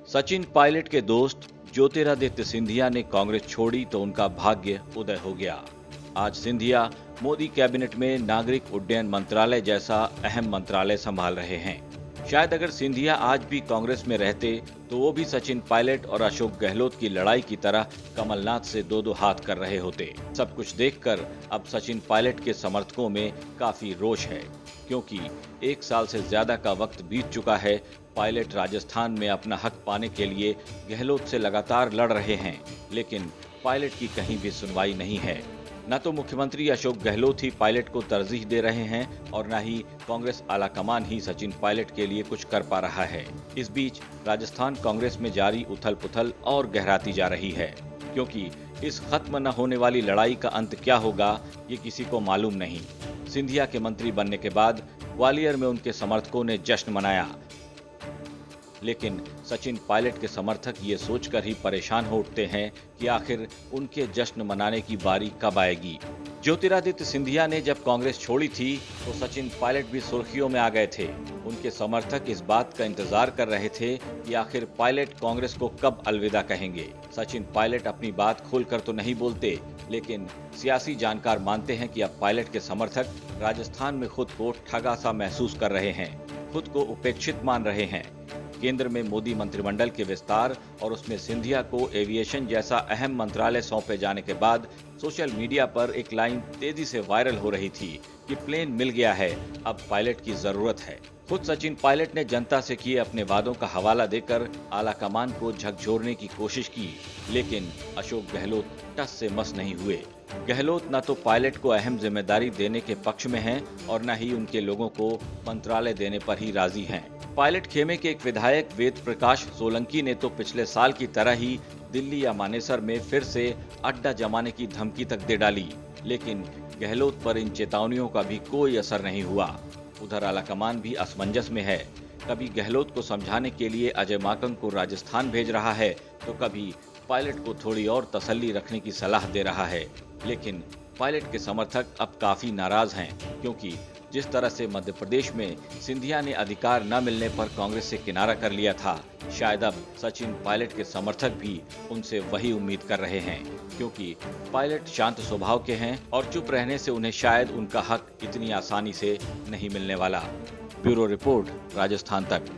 सचिन पायलट के दोस्त ज्योतिरादित्य सिंधिया ने कांग्रेस छोड़ी तो उनका भाग्य उदय हो गया। आज सिंधिया मोदी कैबिनेट में नागरिक उड्डयन मंत्रालय जैसा अहम मंत्रालय संभाल रहे हैं। शायद अगर सिंधिया आज भी कांग्रेस में रहते तो वो भी सचिन पायलट और अशोक गहलोत की लड़ाई की तरह कमलनाथ से दो दो हाथ कर रहे होते। सब कुछ देखकर अब सचिन पायलट के समर्थकों में काफी रोष है, क्योंकि एक साल से ज्यादा का वक्त बीत चुका है। पायलट राजस्थान में अपना हक पाने के लिए गहलोत से लगातार लड़ रहे हैं, लेकिन पायलट की कहीं भी सुनवाई नहीं है। न तो मुख्यमंत्री अशोक गहलोत ही पायलट को तरजीह दे रहे हैं और न ही कांग्रेस आलाकमान ही सचिन पायलट के लिए कुछ कर पा रहा है। इस बीच राजस्थान कांग्रेस में जारी उथल पुथल और गहराती जा रही है, क्योंकि इस खत्म न होने वाली लड़ाई का अंत क्या होगा ये किसी को मालूम नहीं। सिंधिया के मंत्री बनने के बाद ग्वालियर में उनके समर्थकों ने जश्न मनाया, लेकिन सचिन पायलट के समर्थक ये सोचकर ही परेशान हो उठते हैं कि आखिर उनके जश्न मनाने की बारी कब आएगी। ज्योतिरादित्य सिंधिया ने जब कांग्रेस छोड़ी थी तो सचिन पायलट भी सुर्खियों में आ गए थे। उनके समर्थक इस बात का इंतजार कर रहे थे कि आखिर पायलट कांग्रेस को कब अलविदा कहेंगे। सचिन पायलट अपनी बात खोलकर तो नहीं बोलते, लेकिन सियासी जानकार मानते हैं कि अब पायलट के समर्थक राजस्थान में खुद को ठगा सा महसूस कर रहे हैं, खुद को उपेक्षित मान रहे हैं। केंद्र में मोदी मंत्रिमंडल के विस्तार और उसमें सिंधिया को एविएशन जैसा अहम मंत्रालय सौंपे जाने के बाद सोशल मीडिया पर एक लाइन तेजी से वायरल हो रही थी कि प्लेन मिल गया है, अब पायलट की जरूरत है। खुद सचिन पायलट ने जनता से किए अपने वादों का हवाला देकर आलाकमान को झकझोरने की कोशिश की, लेकिन अशोक गहलोत टस से मस नहीं हुए। गहलोत न तो पायलट को अहम जिम्मेदारी देने के पक्ष में हैं और न ही उनके लोगों को मंत्रालय देने पर ही राजी हैं। पायलट खेमे के एक विधायक वेद प्रकाश सोलंकी ने तो पिछले साल की तरह ही दिल्ली या मानेसर में फिर से अड्डा जमाने की धमकी तक दे डाली, लेकिन गहलोत पर इन चेतावनियों का भी कोई असर नहीं हुआ। उधर आलाकमान भी असमंजस में है, कभी गहलोत को समझाने के लिए अजय माकन को राजस्थान भेज रहा है तो कभी पायलट को थोड़ी और तसल्ली रखने की सलाह दे रहा है। लेकिन पायलट के समर्थक अब काफी नाराज हैं, क्योंकि जिस तरह से मध्य प्रदेश में सिंधिया ने अधिकार न मिलने पर कांग्रेस से किनारा कर लिया था, शायद अब सचिन पायलट के समर्थक भी उनसे वही उम्मीद कर रहे हैं, क्योंकि पायलट शांत स्वभाव के हैं और चुप रहने से उन्हें शायद उनका हक इतनी आसानी से नहीं मिलने वाला। ब्यूरो रिपोर्ट, राजस्थान तक।